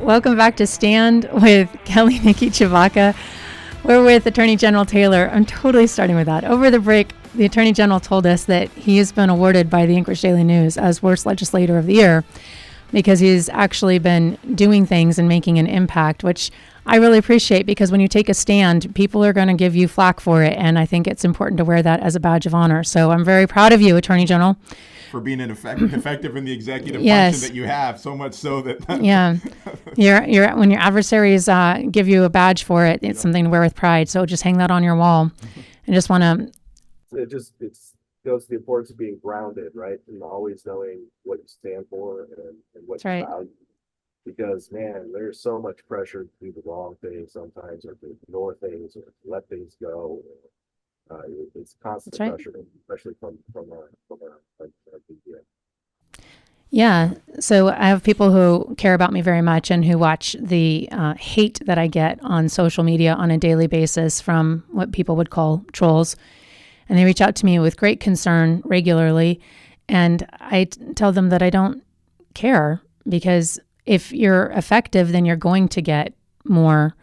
Welcome back to Stand with Kelly Nikki Tshibaka. We're with Attorney General Taylor. I'm totally starting with that. Over the break, the Attorney General told us that he has been awarded by the Anchorage Daily News as Worst Legislator of the Year because he's actually been doing things and making an impact, which I really appreciate, because when you take a stand, people are going to give you flack for it, and I think it's important to wear that as a badge of honor. So I'm very proud of you, Attorney General. For being effective in the executive Yes. function that you have, so much so that Yeah, when your adversaries give you a badge for it, it's something to wear with pride. So just hang that on your wall. I just want to. It goes to the importance of being grounded, right? And always knowing what you stand for and what That's you right. value. Because man, there's so much pressure to do the wrong thing sometimes, or to ignore things, or to let things go. It's constant That's right. pressure, especially from our media. Yeah. So I have people who care about me very much and who watch the hate that I get on social media on a daily basis from what people would call trolls. And they reach out to me with great concern regularly. And I tell them that I don't care, because if you're effective, then you're going to get more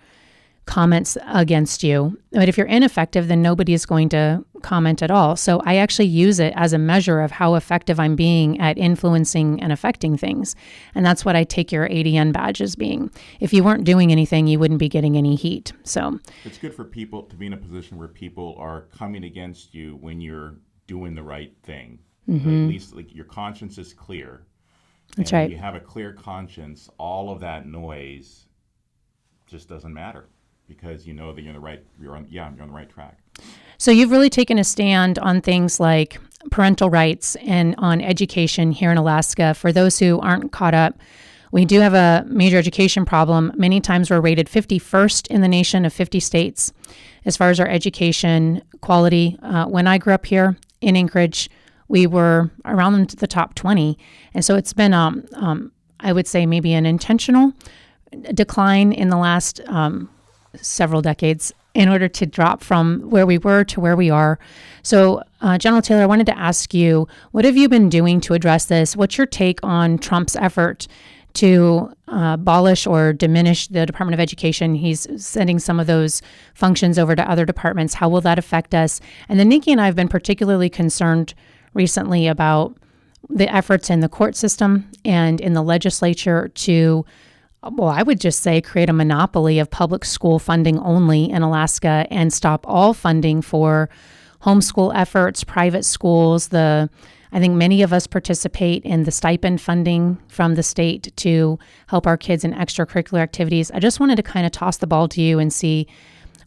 comments against you. But if you're ineffective, then nobody is going to comment at all. So I actually use it as a measure of how effective I'm being at influencing and affecting things. And that's what I take your ADN badge as being. If you weren't doing anything, you wouldn't be getting any heat. So it's good for people to be in a position where people are coming against you when you're doing the right thing. At least like your conscience is clear. that's And right. when you have a clear conscience, all of that noise just doesn't matter, because you know that you're on the right track. So you've really taken a stand on things like parental rights and on education here in Alaska. For those who aren't caught up, we do have a major education problem. Many times we're rated 51st in the nation of 50 states as far as our education quality. When I grew up here in Anchorage, we were around the top 20. And so it's been, I would say, maybe an intentional decline in the last several decades in order to drop from where we were to where we are. So, General Taylor, I wanted to ask you, what have you been doing to address this? What's your take on Trump's effort to abolish or diminish the Department of Education? He's sending some of those functions over to other departments. How will that affect us? And then Nikki and I have been particularly concerned recently about the efforts in the court system and in the legislature to, well, I would just say, create a monopoly of public school funding only in Alaska and stop all funding for homeschool efforts, private schools. I think many of us participate in the stipend funding from the state to help our kids in extracurricular activities. I just wanted to kind of toss the ball to you and see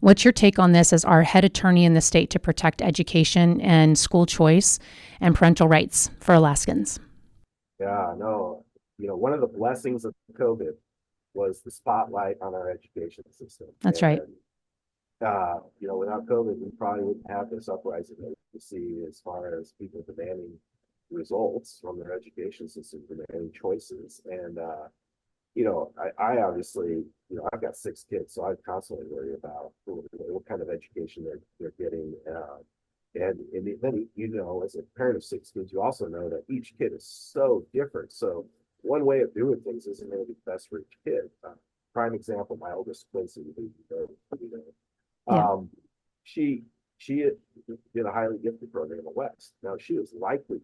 what's your take on this as our head attorney in the state to protect education and school choice and parental rights for Alaskans. Yeah, no, one of the blessings of COVID was the spotlight on our education system. That's right. Without COVID, we probably wouldn't have this uprising that we see as far as people demanding results from their education system, demanding choices. And, I obviously, I've got 6 kids, so I constantly worry about what kind of education they're getting. And then, as a parent of 6 kids, you also know that each kid is so different. So one way of doing things isn't going to be best for each kid. Prime example, my oldest Quincy, Yeah. she did a highly gifted program in the West. Now she was likely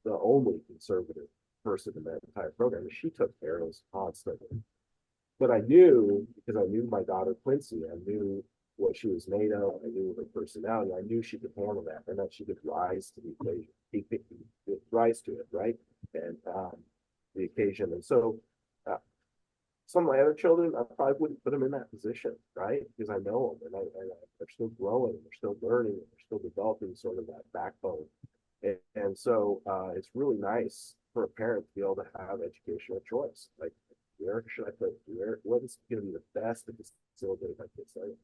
the only conservative person in that entire program, and she took arrows constantly. But I knew, because I knew my daughter Quincy, I knew what she was made of, I knew her personality, I knew she could handle that, and that she could rise to the occasion, rise to it, right? And the occasion. And so some of my other children, I probably wouldn't put them in that position, right? Because I know them, and they're still growing, they're still learning, and they're still developing sort of that backbone. And so it's really nice for a parent to be able to have educational choice. Like, where should I put? What is going to be the best to facilitate my kids' learning?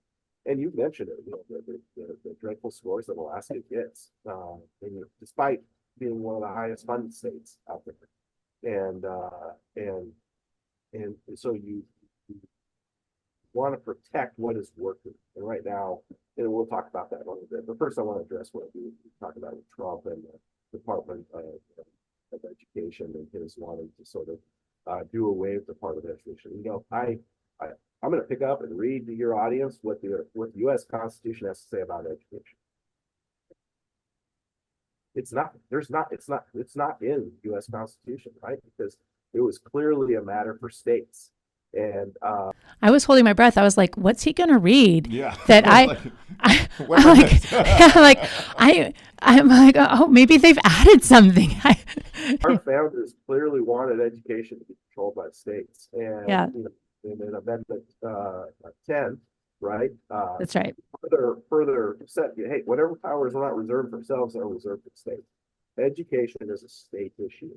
And you mentioned it, the dreadful scores that Alaska gets, despite being one of the highest funded states out there. And so you want to protect what is working. And right now, and we'll talk about that in a little bit. But first, I want to address what we talked about with Trump and the Department of Education and his wanting to sort of do away with the Department of Education. I I'm going to pick up and read to your audience what the U.S. Constitution has to say about education. It's not in the U.S. Constitution, right? Because it was clearly a matter for states. And I was holding my breath. I was like, what's he going to read? Yeah. That I'm like, oh, maybe they've added something. Our founders clearly wanted education to be controlled by the states. And Yeah. In Amendment 10, right? That's right. Further said, hey, whatever powers are not reserved for themselves are reserved for the state. Education is a state issue.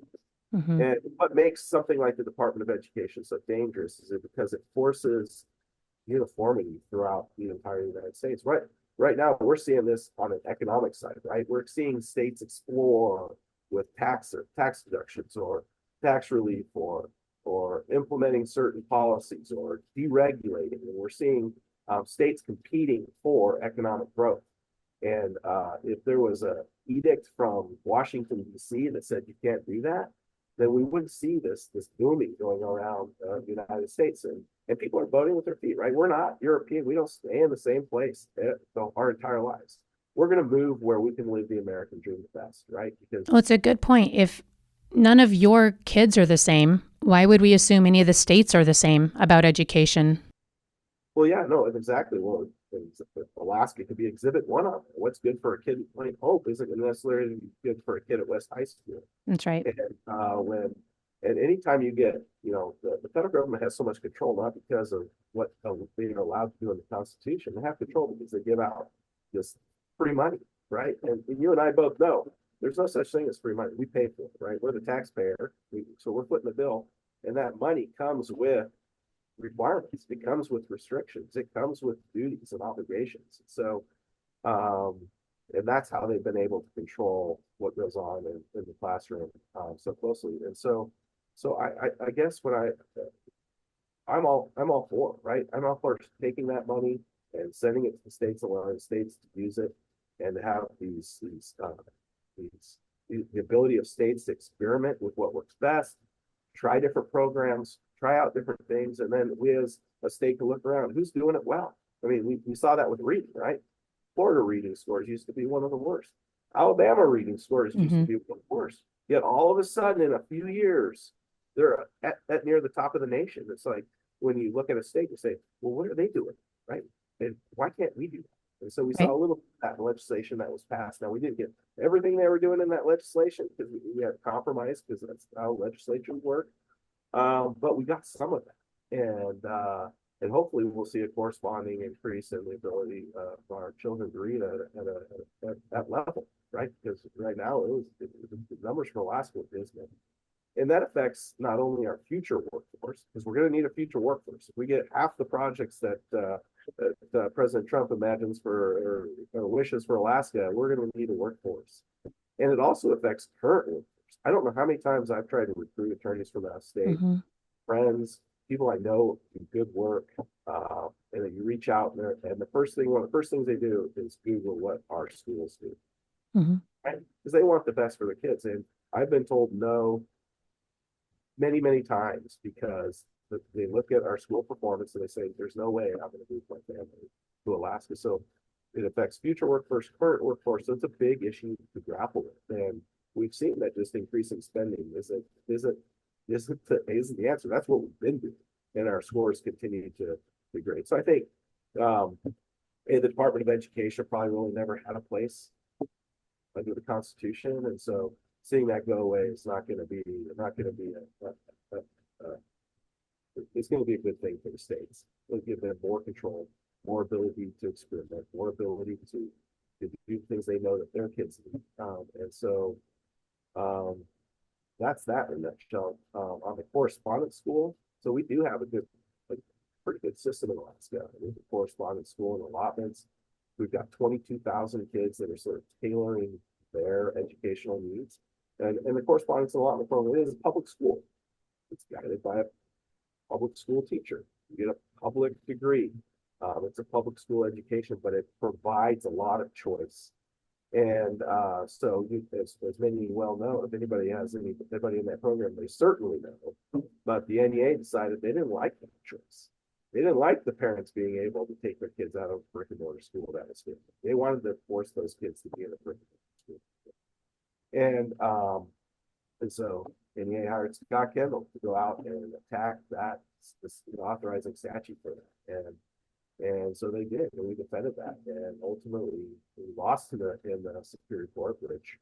Mm-hmm. And what makes something like the Department of Education so dangerous is because it forces uniformity throughout the entire United States. Right now, we're seeing this on an economic side, right? We're seeing states explore with tax deductions or tax relief or implementing certain policies or deregulating. And we're seeing states competing for economic growth. And if there was an edict from Washington, D.C. that said you can't do that, then we wouldn't see this booming going around the United States. And people are voting with their feet, right? We're not European. We don't stay in the same place our entire lives. We're going to move where we can live the American dream the best, right? Because Well, it's a good point. If none of your kids are the same, why would we assume any of the states are the same about education? well, yeah, no, exactly. Well, Alaska could be exhibit one of it. What's good for a kid at Plain Hope isn't necessarily good for a kid at West High School. That's right. And anytime you get, the federal government has so much control, not because of what they're allowed to do in the Constitution. They have control because they give out this free money, right? And you and I both know there's no such thing as free money. We pay for it, right? We're the taxpayer, so we're footing the bill, and that money comes with requirements. It comes with restrictions. It comes with duties and obligations. So, and that's how they've been able to control what goes on in the classroom so closely. And so I guess I'm all for, right? I'm all for taking that money and sending it to the states, allowing the states to use it and to have the ability of states to experiment with what works best, try different programs, try out different things, and then we as a state can look around who's doing it well. I mean, we saw that with reading, right? Florida reading scores used to be one of the worst. Alabama reading scores used to be one of the worst. Yet all of a sudden, in a few years, they're at near the top of the nation. It's like when you look at a state, you say, well, what are they doing, right? And why can't we do that? And so we saw a little bit of that legislation that was passed. Now, we didn't get everything they were doing in that legislation because we had compromise because that's how legislatures work. But we got some of that, and hopefully we'll see a corresponding increase in the ability for our children to read at that level, right? Because right now the numbers for Alaska were dismal, and that affects not only our future workforce, because we're going to need a future workforce. If we get half the projects that President Trump imagines or wishes for Alaska, we're going to need a workforce, and it also affects current workforce. I don't know how many times I've tried to recruit attorneys from out of state, friends, people I know do good work, and then you reach out and one of the first things they do is Google what our schools do, right? Because they want the best for their kids, and I've been told no many, many times because they look at our school performance and they say, "There's no way I'm going to move my family to Alaska." So it affects future workforce, current workforce. So it's a big issue to grapple with, and we've seen that just increasing spending isn't the answer. That's what we've been doing, and our scores continue to degrade. So I think the Department of Education probably really never had a place under the Constitution, and so seeing that go away is not going to be it's going to be a good thing for the states. It'll give them more control, more ability to experiment, more ability to do things they know that their kids need. And so that's that in a nutshell. On the correspondence school, so we do have pretty good system in Alaska. We have a correspondence school and allotments. We've got 22,000 kids that are sort of tailoring their educational needs. And the correspondence and allotment program is a public school. It's guided by a public school teacher. You get a public degree. It's a public school education, but it provides a lot of choice And so, as many well know, if anybody in that program, they certainly know. But the NEA decided they didn't like that choice. They didn't like the parents being able to take their kids out of brick and mortar school atmosphere. They wanted to force those kids to be in a brick and mortar school. And so NEA hired Scott Kendall to go out and attack that authorizing statute for that. And so they did, and we defended that. And ultimately, we lost in the Superior Court, which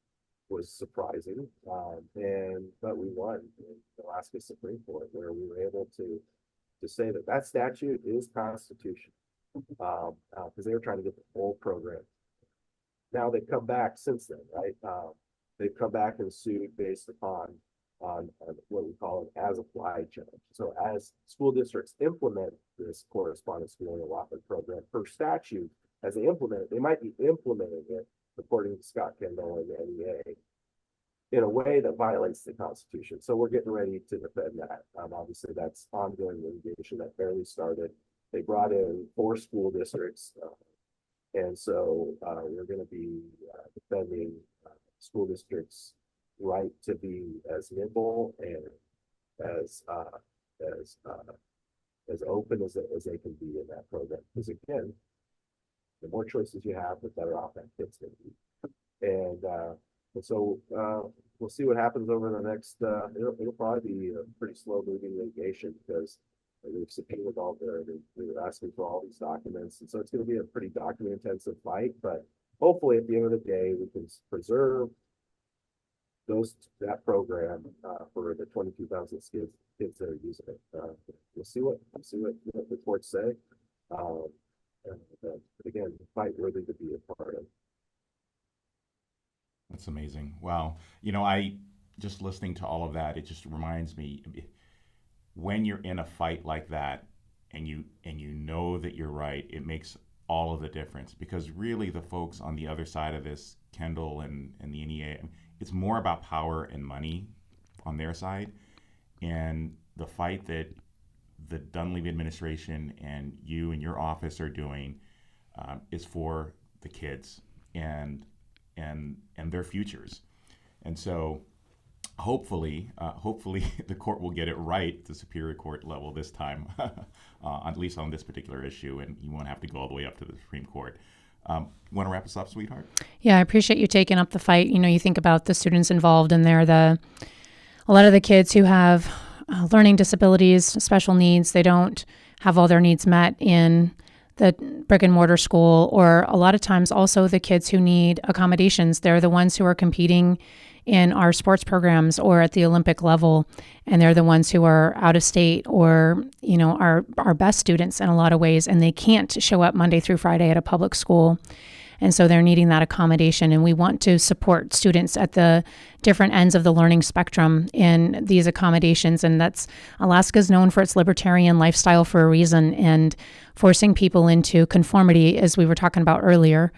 was surprising. But we won in Alaska Supreme Court, where we were able to say that statute is constitutional, because they were trying to get the whole program. Now they've come back since then, right? They've come back and sued based upon on what we call an as-applied challenge. So as school districts implement this correspondence schooling allotment program per statute, as they implement it, they might be implementing it, according to Scott Kendall and the NEA, in a way that violates the Constitution. So we're getting ready to defend that. Obviously, that's ongoing litigation that barely started. They brought in 4 school districts, and so we're going to be defending school districts' right to be as nimble and as open as they can be in that program. Because again, the more choices you have, the better off that kid's going to be. And so we'll see what happens over the next. It'll probably be a pretty slow moving litigation, because they've subpoenaed they're asking for all these documents, and so it's going to be a pretty document intensive fight. But hopefully, at the end of the day, we can preserve that program for the 22,000 kids that are using it. We'll see what the courts say. But again, fight worthy to be a part of. That's amazing. Wow. I just listening to all of that, it just reminds me, when you're in a fight like that and you know that you're right, it makes all of the difference, because really the folks on the other side of this, Kendall and the NEA, it's more about power and money on their side. And the fight that the Dunleavy administration and you and your office are doing is for the kids and their futures. And so hopefully the court will get it right at the Superior Court level this time, at least on this particular issue, and you won't have to go all the way up to the Supreme Court. Want to wrap us up, sweetheart? Yeah, I appreciate you taking up the fight. You think about the students involved, and they're a lot of the kids who have learning disabilities, special needs. They don't have all their needs met in the brick and mortar school, or a lot of times also the kids who need accommodations. They're the ones who are competing in our sports programs or at the Olympic level, and they're the ones who are out of state, or our best students in a lot of ways, and they can't show up Monday through Friday at a public school. And so they're needing that accommodation, and we want to support students at the different ends of the learning spectrum in these accommodations. And Alaska's known for its libertarian lifestyle for a reason, and forcing people into conformity, as we were talking about earlier,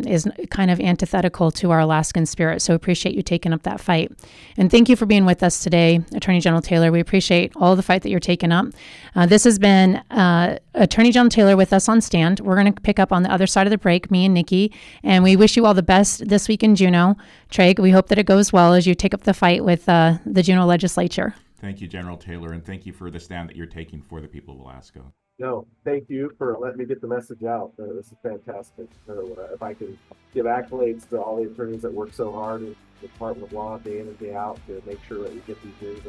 is kind of antithetical to our Alaskan spirit. So appreciate you taking up that fight. And thank you for being with us today, Attorney General Taylor. We appreciate all the fight that you're taking up. This has been Attorney General Taylor with us on stand. We're going to pick up on the other side of the break, me and Nikki, and we wish you all the best this week in Juneau. Treg, we hope that it goes well as you take up the fight with the Juneau legislature. Thank you, General Taylor, and thank you for the stand that you're taking for the people of Alaska. No, thank you for letting me get the message out. This is fantastic. If I can give accolades to all the attorneys that work so hard in the Department of Law day in and day out to make sure that we get these things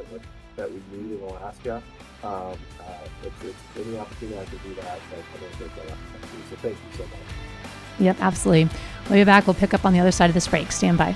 that we need in Alaska. It's any opportunity I can do that, I don't take that opportunity. So thank you so much. Yep, absolutely. We'll be back. We'll pick up on the other side of this break. Stand by.